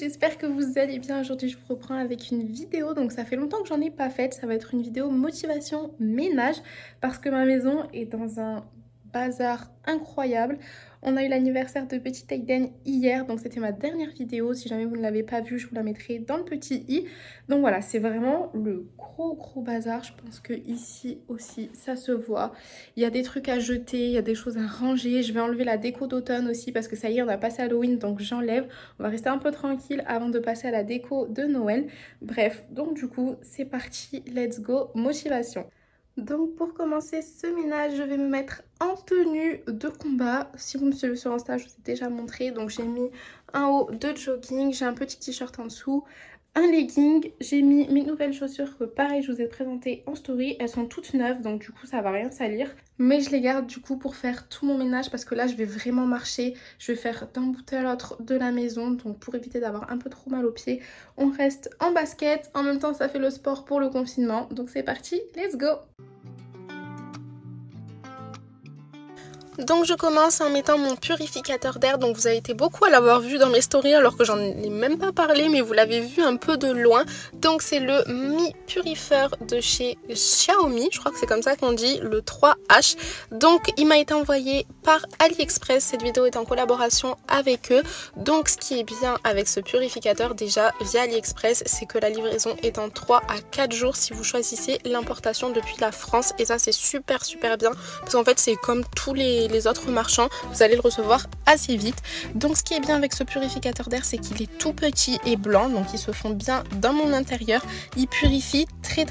j'espère que vous allez bien. Aujourd'hui je vous reprends avec une vidéo, donc ça fait longtemps que j'en ai pas faite. Ça va être une vidéo motivation ménage parce que ma maison est dans un bazar incroyable. On a eu l'anniversaire de petite Aiden hier, donc c'était ma dernière vidéo. Si jamais vous ne l'avez pas vue, je vous la mettrai dans le petit i. Donc voilà, c'est vraiment le gros bazar. Je pense que ici aussi ça se voit. Il y a des trucs à jeter, il y a des choses à ranger. Je vais enlever la déco d'automne aussi parce que ça y est, on a passé Halloween, donc j'enlève. On va rester un peu tranquille avant de passer à la déco de Noël. Bref, donc du coup, c'est parti, let's go, motivation. Donc pour commencer ce ménage, je vais me mettre en tenue de combat. Si vous me suivez sur Insta, je vous ai déjà montré. Donc j'ai mis un haut de jogging, j'ai un petit t-shirt en dessous, un legging. J'ai mis mes nouvelles chaussures que pareil je vous ai présentées en story. Elles sont toutes neuves donc du coup ça va rien salir. Mais je les garde du coup pour faire tout mon ménage parce que là je vais vraiment marcher. Je vais faire d'un bout à l'autre de la maison. Donc pour éviter d'avoir un peu trop mal aux pieds, on reste en basket. En même temps ça fait le sport pour le confinement. Donc c'est parti, let's go! Donc je commence en mettant mon purificateur d'air, donc vous avez été beaucoup à l'avoir vu dans mes stories alors que j'en ai même pas parlé mais vous l'avez vu un peu de loin. Donc c'est le Mi Purifier de chez Xiaomi, je crois que c'est comme ça qu'on dit, le 3H. Donc il m'a été envoyé par AliExpress, cette vidéo est en collaboration avec eux. Donc ce qui est bien avec ce purificateur déjà via AliExpress, c'est que la livraison est en 3 à 4 jours si vous choisissez l'importation depuis la France. Et ça c'est super bien parce qu'en fait c'est comme tous les autres marchands, vous allez le recevoir assez vite. Donc ce qui est bien avec ce purificateur d'air, c'est qu'il est tout petit et blanc, donc il se fond bien dans mon intérieur. Il purifie très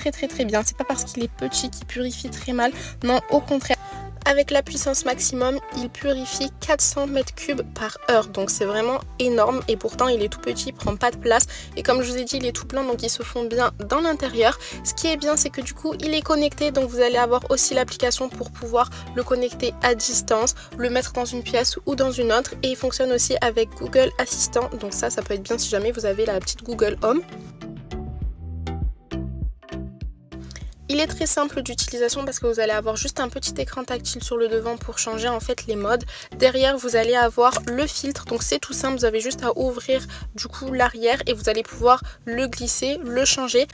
bien. C'est pas parce qu'il est petit qu'il purifie très mal, non, au contraire. Avec la puissance maximum, il purifie 400 mètres cubes par heure. Donc c'est vraiment énorme et pourtant il est tout petit, il prend pas de place. Et comme je vous ai dit, il est tout blanc donc il se fond bien dans l'intérieur. Ce qui est bien, c'est que du coup il est connecté. Donc vous allez avoir aussi l'application pour pouvoir le connecter à distance, le mettre dans une pièce ou dans une autre. Et il fonctionne aussi avec Google Assistant. Donc ça peut être bien si jamais vous avez la petite Google Home. Il est très simple d'utilisation parce que vous allez avoir juste un petit écran tactile sur le devant pour changer en fait les modes. Derrière vous allez avoir le filtre, donc c'est tout simple, vous avez juste à ouvrir du coup l'arrière et vous allez pouvoir le glisser, le changer.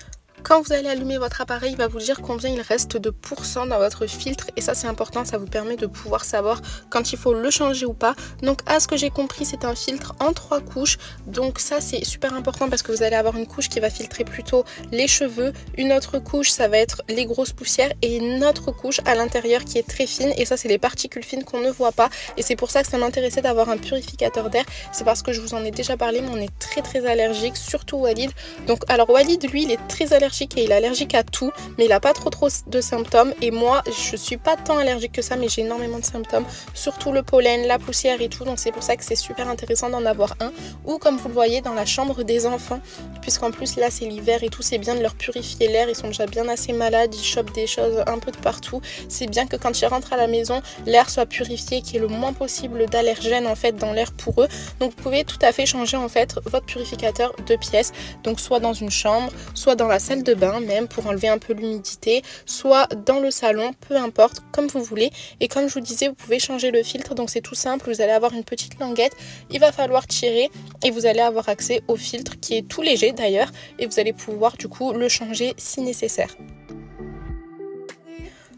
Quand vous allez allumer votre appareil, il va vous dire combien il reste de pourcents dans votre filtre et ça c'est important, ça vous permet de pouvoir savoir quand il faut le changer ou pas. Donc à ce que j'ai compris, c'est un filtre en 3 couches, donc ça c'est super important parce que vous allez avoir une couche qui va filtrer plutôt les cheveux, une autre couche ça va être les grosses poussières et une autre couche à l'intérieur qui est très fine et ça c'est les particules fines qu'on ne voit pas. Et c'est pour ça que ça m'intéressait d'avoir un purificateur d'air, c'est parce que je vous en ai déjà parlé mais on est très allergique, surtout Walid. Donc alors Walid lui il est très allergique et il est allergique à tout mais il a pas trop de symptômes et moi je suis pas tant allergique que ça mais j'ai énormément de symptômes, surtout le pollen, la poussière et tout, donc c'est pour ça que c'est super intéressant d'en avoir un ou comme vous le voyez dans la chambre des enfants puisqu'en plus là c'est l'hiver et tout, c'est bien de leur purifier l'air, ils sont déjà bien assez malades, ils chopent des choses un peu de partout, c'est bien que quand ils rentrent à la maison l'air soit purifié, qu'il y ait le moins possible d'allergènes en fait dans l'air pour eux. Donc vous pouvez tout à fait changer en fait votre purificateur de pièces, donc soit dans une chambre, soit dans la salle de bain même pour enlever un peu l'humidité, soit dans le salon, peu importe, comme vous voulez. Et comme je vous disais, vous pouvez changer le filtre, donc c'est tout simple, vous allez avoir une petite languette, il va falloir tirer et vous allez avoir accès au filtre qui est tout léger d'ailleurs et vous allez pouvoir du coup le changer si nécessaire.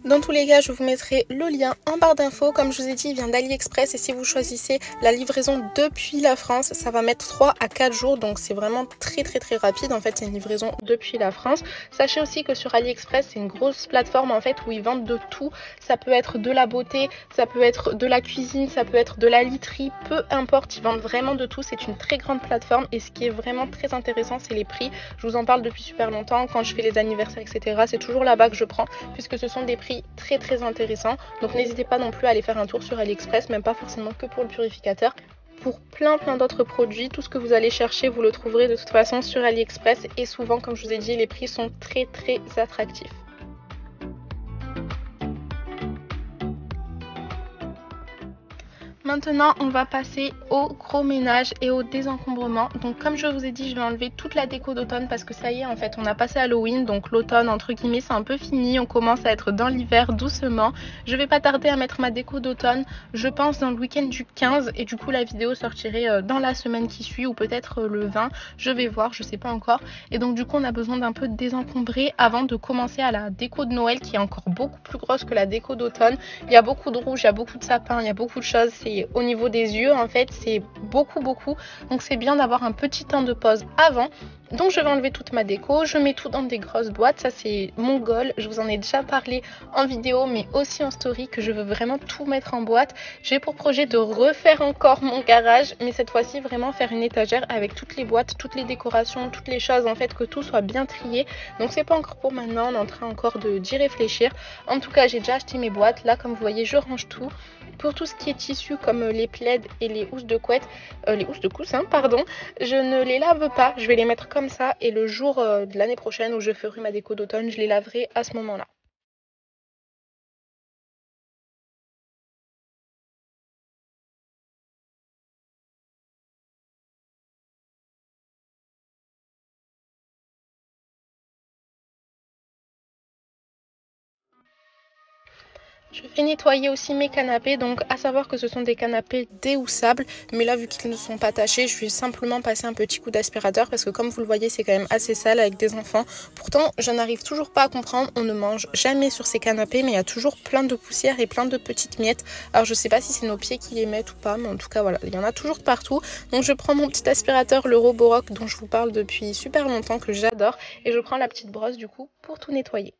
Dans tous les cas, je vous mettrai le lien en barre d'infos. Comme je vous ai dit, il vient d'AliExpress et si vous choisissez la livraison depuis la France, ça va mettre 3 à 4 jours. Donc c'est vraiment très rapide. En fait, c'est une livraison depuis la France. Sachez aussi que sur AliExpress, c'est une grosse plateforme en fait où ils vendent de tout. Ça peut être de la beauté, ça peut être de la cuisine, ça peut être de la literie, peu importe. Ils vendent vraiment de tout. C'est une très grande plateforme et ce qui est vraiment très intéressant, c'est les prix. Je vous en parle depuis super longtemps. Quand je fais les anniversaires, etc., c'est toujours là-bas que je prends puisque ce sont des prix très intéressant. Donc n'hésitez pas non plus à aller faire un tour sur AliExpress, même pas forcément que pour le purificateur. Pour plein d'autres produits, tout ce que vous allez chercher, vous le trouverez de toute façon sur AliExpress et souvent, comme je vous ai dit, les prix sont très attractifs. Maintenant, on va passer au gros ménage et au désencombrement. Donc comme je vous ai dit, je vais enlever toute la déco d'automne parce que ça y est, en fait, on a passé Halloween. Donc l'automne, entre guillemets, c'est un peu fini. On commence à être dans l'hiver doucement. Je vais pas tarder à mettre ma déco d'automne, je pense dans le week-end du 15. Et du coup, la vidéo sortirait dans la semaine qui suit ou peut-être le 20. Je vais voir, je sais pas encore. Et donc du coup, on a besoin d'un peu de désencombrer avant de commencer à la déco de Noël qui est encore beaucoup plus grosse que la déco d'automne. Il y a beaucoup de rouge, il y a beaucoup de sapins, il y a beaucoup de choses. C'est au niveau des yeux, en fait, c'est beaucoup. Donc c'est bien d'avoir un petit temps de pause avant. Donc je vais enlever toute ma déco, je mets tout dans des grosses boîtes. Ça c'est mon goal, je vous en ai déjà parlé en vidéo mais aussi en story, que je veux vraiment tout mettre en boîte. J'ai pour projet de refaire encore mon garage, mais cette fois-ci vraiment faire une étagère avec toutes les boîtes, toutes les décorations, toutes les choses, en fait, que tout soit bien trié. Donc c'est pas encore pour maintenant, on est en train encore d'y réfléchir. En tout cas, j'ai déjà acheté mes boîtes. Là, comme vous voyez, je range tout. Pour tout ce qui est tissu comme les plaids et les housses de couette, les housses de coussin, pardon, je ne les lave pas. Je vais les mettre comme ça et le jour de l'année prochaine où je ferai ma déco d'automne, je les laverai à ce moment-là. Je vais nettoyer aussi mes canapés, donc à savoir que ce sont des canapés déhoussables, mais là vu qu'ils ne sont pas tachés, je vais simplement passer un petit coup d'aspirateur parce que comme vous le voyez, c'est quand même assez sale avec des enfants. Pourtant, je n'arrive toujours pas à comprendre, on ne mange jamais sur ces canapés, mais il y a toujours plein de poussière et plein de petites miettes. Alors je sais pas si c'est nos pieds qui les mettent ou pas, mais en tout cas voilà, il y en a toujours de partout. Donc je prends mon petit aspirateur, le Roborock dont je vous parle depuis super longtemps, que j'adore, et je prends la petite brosse du coup pour tout nettoyer.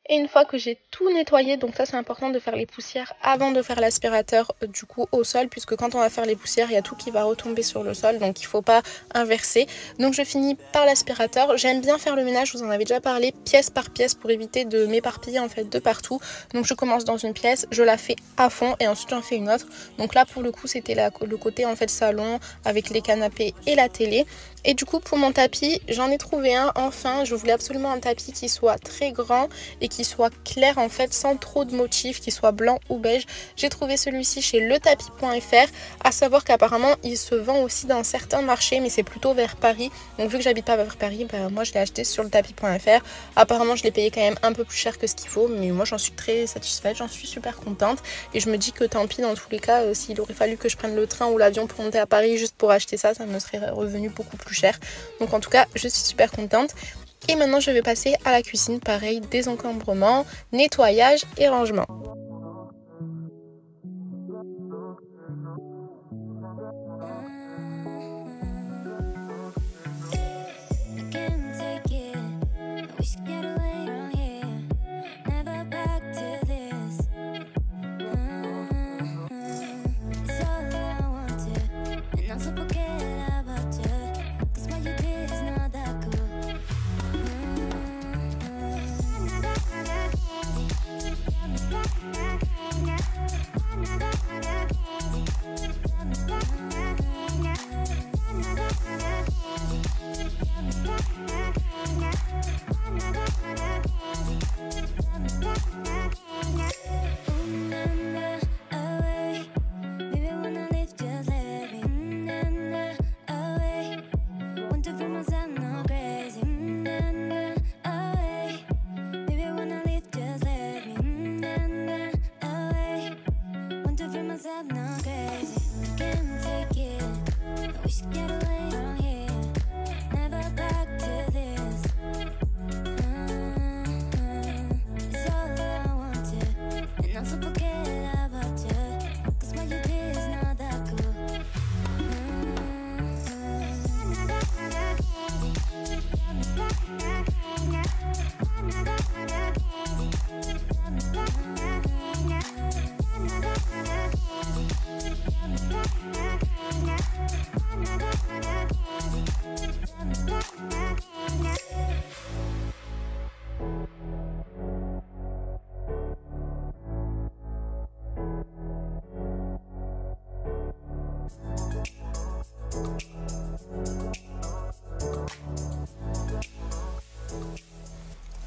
Et une fois que j'ai tout nettoyé, donc ça c'est important de faire les poussières avant de faire l'aspirateur du coup au sol, puisque quand on va faire les poussières, il y a tout qui va retomber sur le sol, donc il ne faut pas inverser. Donc je finis par l'aspirateur. J'aime bien faire le ménage, je vous en avais déjà parlé, pièce par pièce pour éviter de m'éparpiller en fait de partout. Donc je commence dans une pièce, je la fais à fond et ensuite j'en fais une autre. Donc là pour le coup c'était le côté en fait salon avec les canapés et la télé. Et du coup pour mon tapis, j'en ai trouvé un enfin. Je voulais absolument un tapis qui soit très grand et qui soit clair en fait, sans trop de motifs, qui soit blanc ou beige. J'ai trouvé celui-ci chez letapis.fr, à savoir qu'apparemment il se vend aussi dans certains marchés, mais c'est plutôt vers Paris. Donc vu que j'habite pas vers Paris, moi je l'ai acheté sur letapis.fr. Apparemment je l'ai payé quand même un peu plus cher que ce qu'il faut, mais moi j'en suis très satisfaite, j'en suis super contente. Et je me dis que tant pis dans tous les cas, s'il aurait fallu que je prenne le train ou l'avion pour monter à Paris juste pour acheter ça, ça me serait revenu beaucoup plus cher. Donc en tout cas je suis super contente. Et maintenant je vais passer à la cuisine, pareil, désencombrement, nettoyage et rangement.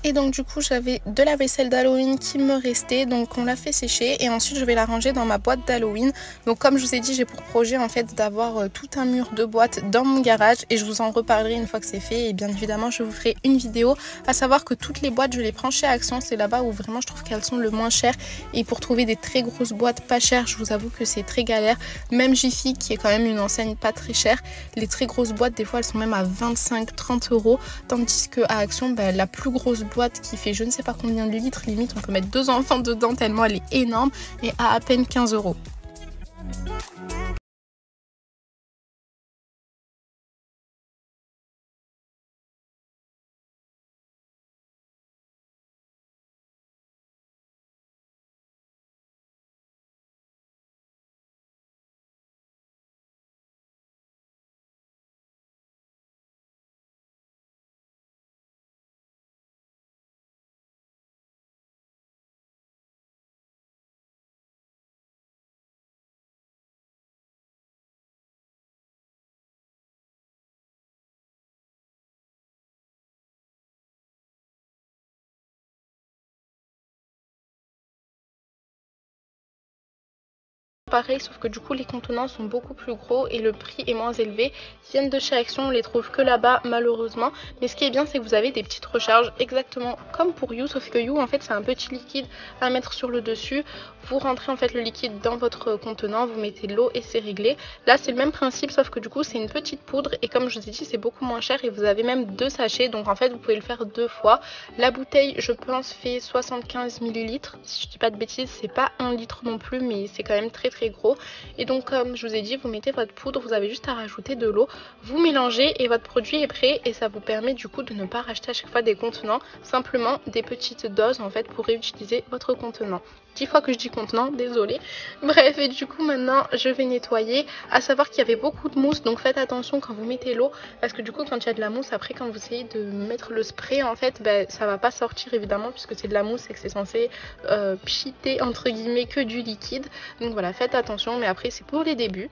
Et donc du coup j'avais de la vaisselle d'Halloween qui me restait, donc on l'a fait sécher et ensuite je vais la ranger dans ma boîte d'Halloween. Donc comme je vous ai dit, j'ai pour projet en fait d'avoir tout un mur de boîtes dans mon garage et je vous en reparlerai une fois que c'est fait. Et bien évidemment je vous ferai une vidéo, à savoir que toutes les boîtes je les prends chez Action, c'est là-bas où vraiment je trouve qu'elles sont le moins chères. Et pour trouver des très grosses boîtes pas chères, je vous avoue que c'est très galère. Même Jiffy qui est quand même une enseigne pas très chère, les très grosses boîtes des fois elles sont même à 25-30 €, tandis que à Action la plus grosse boîte qui fait je ne sais pas combien de litres, limite on peut mettre 2 enfants dedans tellement elle est énorme, et à peine 15 €. Pareil, sauf que du coup les contenants sont beaucoup plus gros et le prix est moins élevé. Ils viennent de chez Action, on les trouve que là-bas malheureusement. Mais ce qui est bien, c'est que vous avez des petites recharges exactement comme pour You, sauf que You en fait c'est un petit liquide à mettre sur le dessus. Vous rentrez en fait le liquide dans votre contenant, vous mettez l'eau et c'est réglé. Là c'est le même principe, sauf que du coup c'est une petite poudre et comme je vous ai dit c'est beaucoup moins cher et vous avez même 2 sachets, donc en fait vous pouvez le faire 2 fois. La bouteille je pense fait 75 ml, si je dis pas de bêtises, c'est pas 1 litre non plus, mais c'est quand même très très gros. Et donc comme je vous ai dit, vous mettez votre poudre, vous avez juste à rajouter de l'eau, vous mélangez et votre produit est prêt. Et ça vous permet du coup de ne pas racheter à chaque fois des contenants, simplement des petites doses en fait pour réutiliser votre contenant. 10 fois que je dis contenant, désolée. Bref, et du coup maintenant je vais nettoyer. À savoir qu'il y avait beaucoup de mousse, donc faites attention quand vous mettez l'eau, parce que du coup quand il y a de la mousse, après quand vous essayez de mettre le spray en fait, ça va pas sortir évidemment puisque c'est de la mousse et que c'est censé pchiter entre guillemets que du liquide. Donc voilà, faites attention, mais après c'est pour les débuts.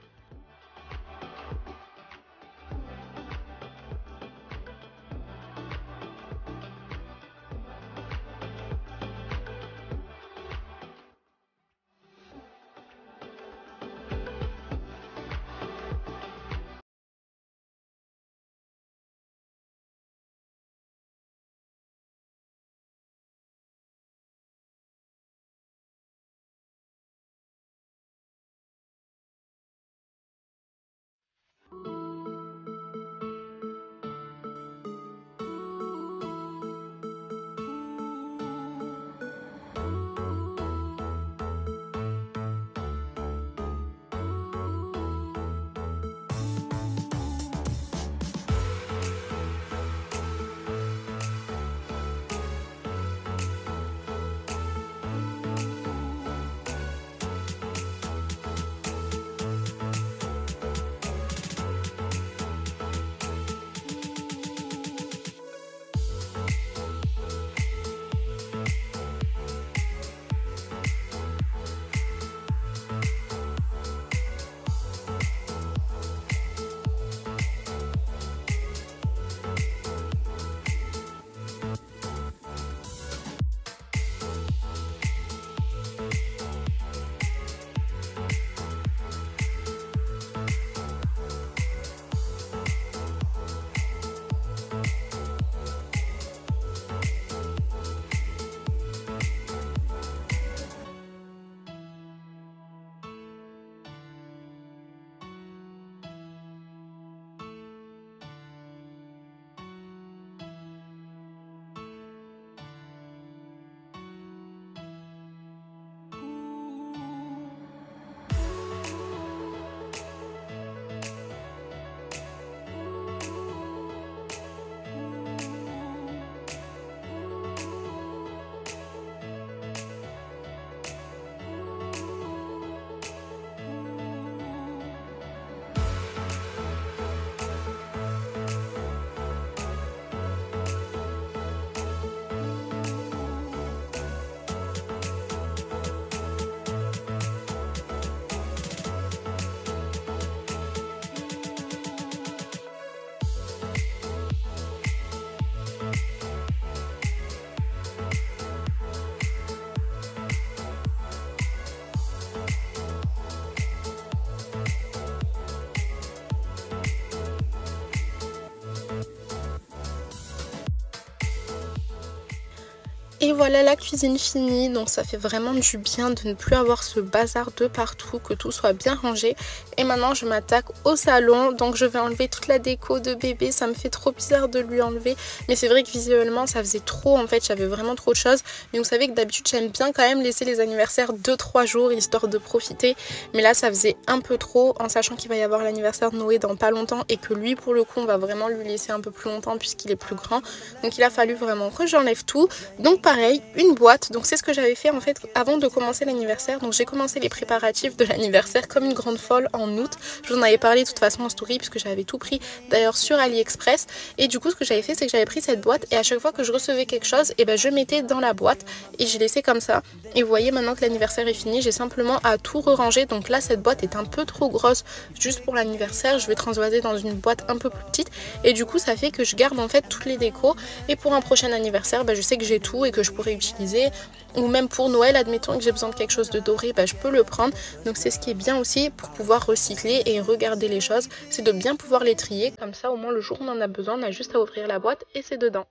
Et voilà la cuisine finie, donc ça fait vraiment du bien de ne plus avoir ce bazar de partout, que tout soit bien rangé. Et maintenant je m'attaque au salon, donc je vais enlever toute la déco de bébé, ça me fait trop bizarre de lui enlever. Mais c'est vrai que visuellement ça faisait trop en fait, j'avais vraiment trop de choses. Mais vous savez que d'habitude j'aime bien quand même laisser les anniversaires 2-3 jours histoire de profiter. Mais là ça faisait un peu trop, en sachant qu'il va y avoir l'anniversaire de Noé dans pas longtemps et que lui pour le coup on va vraiment lui laisser un peu plus longtemps puisqu'il est plus grand. Donc il a fallu vraiment que j'enlève tout. Donc pareil, une boîte, donc c'est ce que j'avais fait en fait avant de commencer l'anniversaire. Donc j'ai commencé les préparatifs de l'anniversaire comme une grande folle en août. Je vous en avais parlé de toute façon en story puisque j'avais tout pris d'ailleurs sur AliExpress. Et du coup ce que j'avais fait c'est que j'avais pris cette boîte et à chaque fois que je recevais quelque chose, et je mettais dans la boîte et j'ai laissé comme ça. Et vous voyez maintenant que l'anniversaire est fini, j'ai simplement à tout ranger. Donc là cette boîte est un peu trop grosse juste pour l'anniversaire, je vais transvaser dans une boîte un peu plus petite. Et du coup ça fait que je garde en fait toutes les décos et pour un prochain anniversaire je sais que j'ai tout et que je pourrais utiliser, ou même pour Noël admettons que j'ai besoin de quelque chose de doré, je peux le prendre. Donc c'est ce qui est bien aussi pour pouvoir recycler et regarder les choses, c'est de bien pouvoir les trier, comme ça au moins le jour où on en a besoin on a juste à ouvrir la boîte et c'est dedans.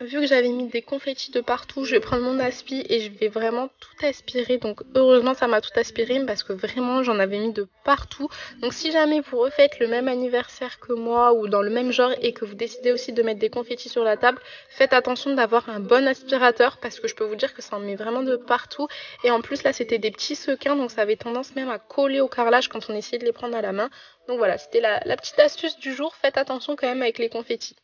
Vu que j'avais mis des confettis de partout, je vais prendre mon aspi et je vais vraiment tout aspirer. Donc heureusement ça m'a tout aspiré parce que vraiment j'en avais mis de partout. Donc si jamais vous refaites le même anniversaire que moi ou dans le même genre et que vous décidez aussi de mettre des confettis sur la table, faites attention d'avoir un bon aspirateur parce que je peux vous dire que ça en met vraiment de partout. Et en plus là c'était des petits sequins donc ça avait tendance même à coller au carrelage quand on essayait de les prendre à la main. Donc voilà, c'était la petite astuce du jour. Faites attention quand même avec les confettis.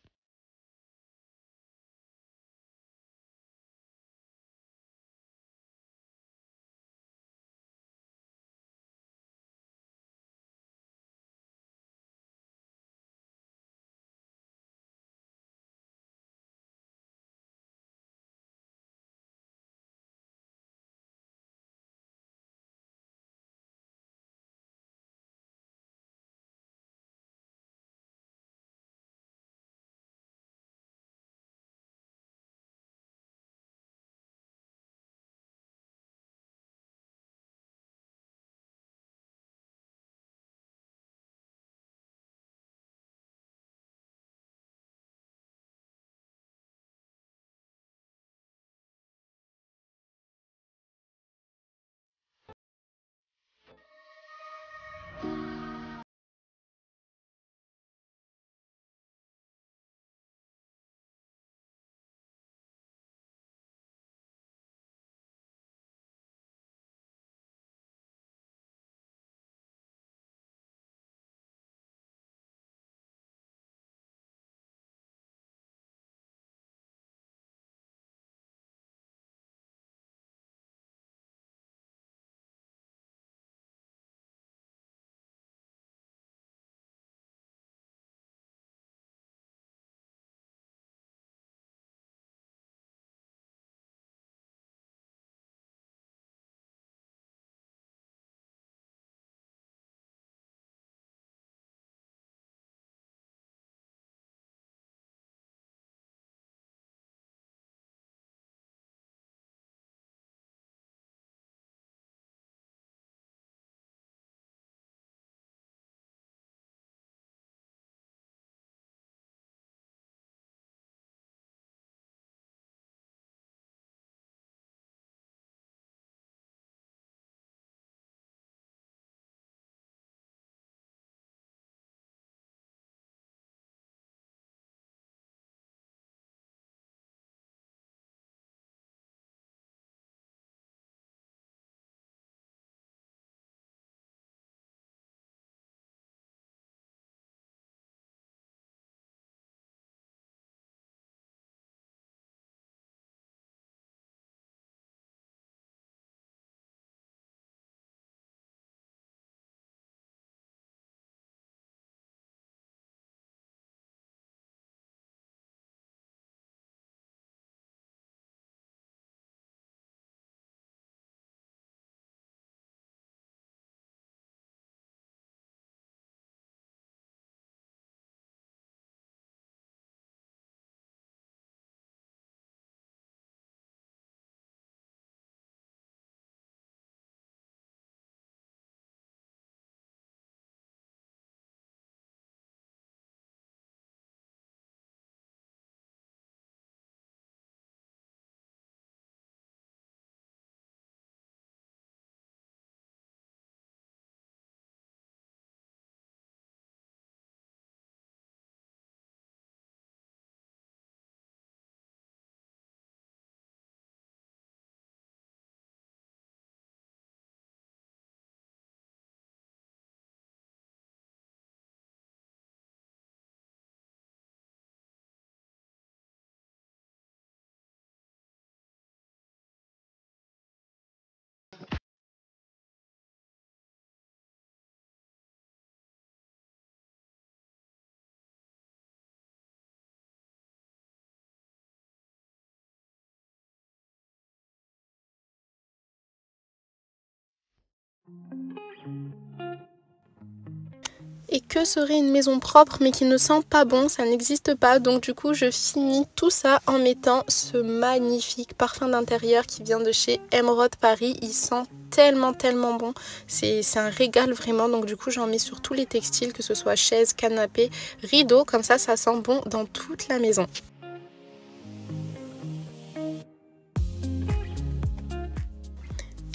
Et que serait une maison propre mais qui ne sent pas bon? Ça n'existe pas. Donc du coup je finis tout ça en mettant ce magnifique parfum d'intérieur qui vient de chez Emerald Paris. Il sent tellement bon. C'est un régal vraiment. Donc du coup j'en mets sur tous les textiles, que ce soit chaises, canapés, rideaux. Comme ça sent bon dans toute la maison.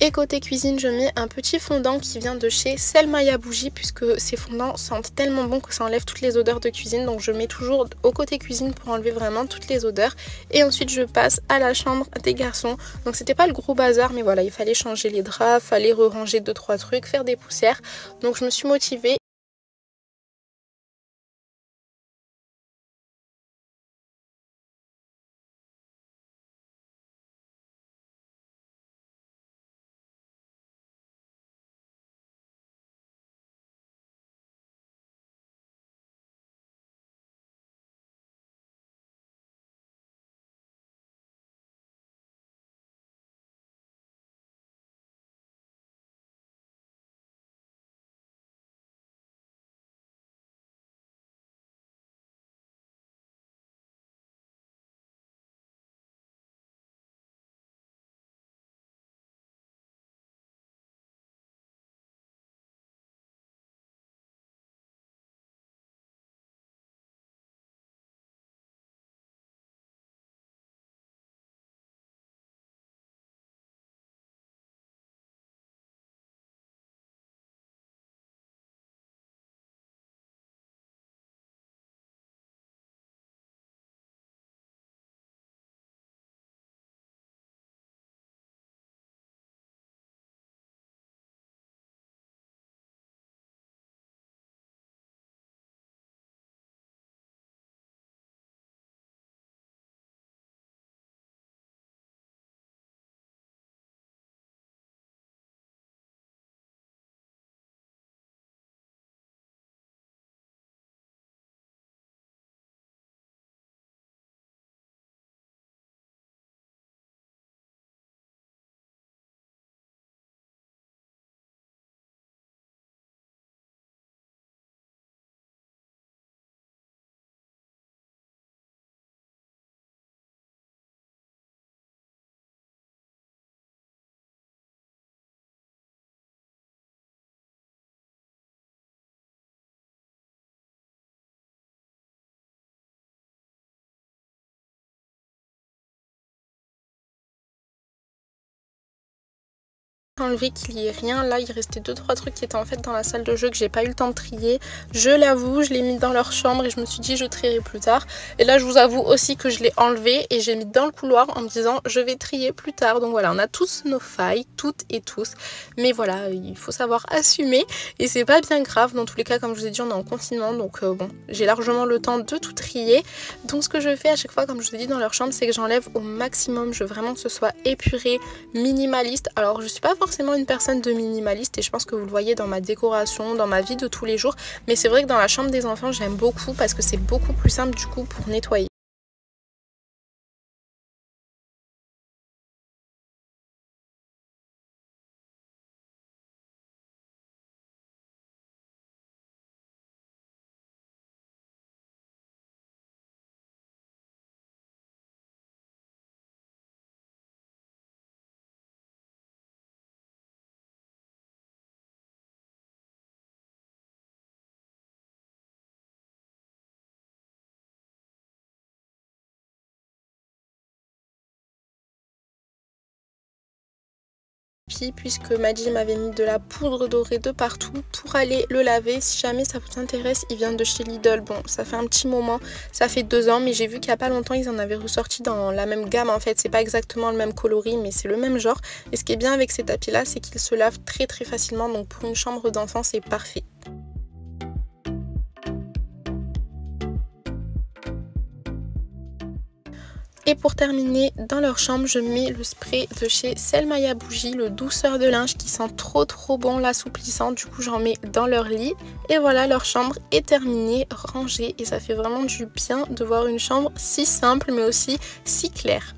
Et côté cuisine, je mets un petit fondant qui vient de chez Selmaya Bougie, puisque ces fondants sentent tellement bon que ça enlève toutes les odeurs de cuisine. Donc je mets toujours au côté cuisine pour enlever vraiment toutes les odeurs. Et ensuite je passe à la chambre des garçons. Donc c'était pas le gros bazar, mais voilà, il fallait changer les draps, fallait ranger 2-3 trucs, faire des poussières. Donc je me suis motivée. Enlever qu'il y ait rien, là il restait 2-3 trucs qui étaient en fait dans la salle de jeu que j'ai pas eu le temps de trier, je l'avoue, je l'ai mis dans leur chambre et je me suis dit je trierai plus tard. Et là je vous avoue aussi que je l'ai enlevé et j'ai mis dans le couloir en me disant je vais trier plus tard. Donc voilà, on a tous nos failles, toutes et tous, mais voilà, il faut savoir assumer et c'est pas bien grave. Dans tous les cas, comme je vous ai dit, on est en confinement, donc bon, j'ai largement le temps de tout trier. Donc ce que je fais à chaque fois, comme je vous ai dit, dans leur chambre, c'est que j'enlève au maximum, je veux vraiment que ce soit épuré, minimaliste. Alors je suis pas forcément une personne de minimaliste et je pense que vous le voyez dans ma décoration, dans ma vie de tous les jours, mais c'est vrai que dans la chambre des enfants j'aime beaucoup parce que c'est beaucoup plus simple du coup pour nettoyer. Puisque Madji m'avait mis de la poudre dorée de partout pour aller le laver. Si jamais ça vous intéresse, il vient de chez Lidl. Bon, ça fait un petit moment, ça fait 2 ans, mais j'ai vu qu'il n'y a pas longtemps ils en avaient ressorti dans la même gamme. En fait, c'est pas exactement le même coloris, mais c'est le même genre. Et ce qui est bien avec ces tapis là, c'est qu'ils se lavent très facilement, donc pour une chambre d'enfant c'est parfait. Et pour terminer, dans leur chambre, je mets le spray de chez Selmaya Bougie, le douceur de linge qui sent trop bon, l'assouplissant. Du coup, j'en mets dans leur lit. Et voilà, leur chambre est terminée, rangée. Et ça fait vraiment du bien de voir une chambre si simple, mais aussi si claire.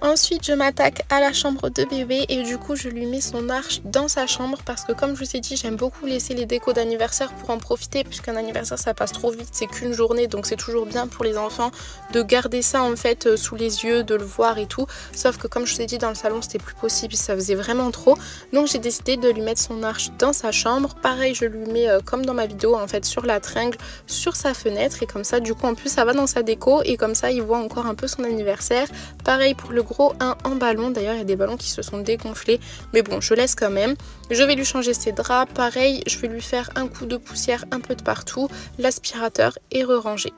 Ensuite, je m'attaque à la chambre de bébé et du coup, je lui mets son arche dans sa chambre parce que comme je vous ai dit, j'aime beaucoup laisser les décos d'anniversaire pour en profiter puisqu'un anniversaire, ça passe trop vite, c'est qu'une journée, donc c'est toujours bien pour les enfants de garder ça en fait sous les yeux, de le voir et tout. Sauf que comme je vous ai dit, dans le salon, c'était plus possible, ça faisait vraiment trop. Donc j'ai décidé de lui mettre son arche dans sa chambre. Pareil, je lui mets comme dans ma vidéo en fait sur la tringle, sur sa fenêtre et comme ça, du coup, en plus, ça va dans sa déco et comme ça, il voit encore un peu son anniversaire. Pareil pour le gros 1 en ballon, d'ailleurs il y a des ballons qui se sont dégonflés, mais bon je laisse quand même. Je vais lui changer ses draps, pareil je vais lui faire un coup de poussière un peu de partout, l'aspirateur et re-ranger.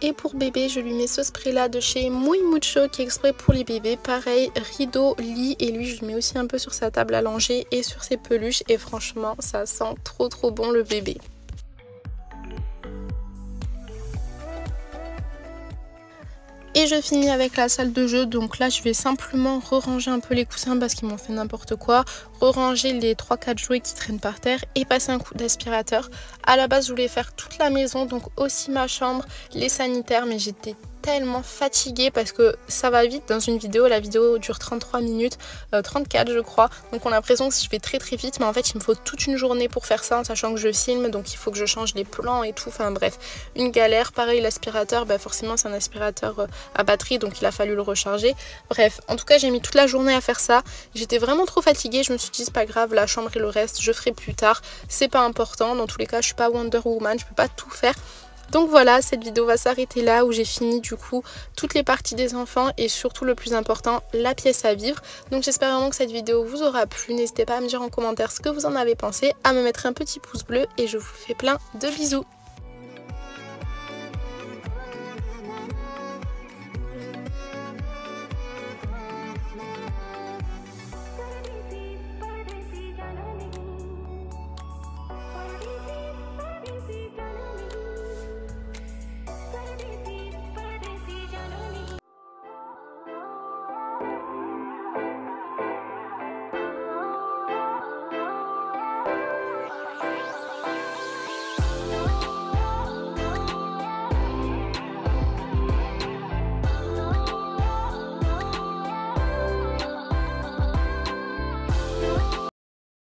Et pour bébé, je lui mets ce spray là de chez Muy Mucho qui est exprès pour les bébés. Pareil, rideau, lit, et lui je lui mets aussi un peu sur sa table à langer et sur ses peluches. Et franchement, ça sent trop bon le bébé. Et je finis avec la salle de jeu, donc là je vais simplement re-ranger un peu les coussins parce qu'ils m'ont fait n'importe quoi, re-ranger les 3-4 jouets qui traînent par terre et passer un coup d'aspirateur. À la base je voulais faire toute la maison, donc aussi ma chambre, les sanitaires, mais j'étais tellement fatiguée parce que ça va vite dans une vidéo, la vidéo dure 33 minutes, 34 je crois, donc on a l'impression que je vais très vite, mais en fait il me faut toute une journée pour faire ça en sachant que je filme, donc il faut que je change les plans et tout, enfin bref, une galère. Pareil l'aspirateur, bah forcément c'est un aspirateur à batterie, donc il a fallu le recharger. Bref, en tout cas j'ai mis toute la journée à faire ça, j'étais vraiment trop fatiguée, je me suis dit c'est pas grave, la chambre et le reste je ferai plus tard, c'est pas important, dans tous les cas je suis pas Wonder Woman, je peux pas tout faire. Donc voilà, cette vidéo va s'arrêter là où j'ai fini du coup toutes les parties des enfants et surtout le plus important, la pièce à vivre. Donc j'espère vraiment que cette vidéo vous aura plu, n'hésitez pas à me dire en commentaire ce que vous en avez pensé, à me mettre un petit pouce bleu et je vous fais plein de bisous.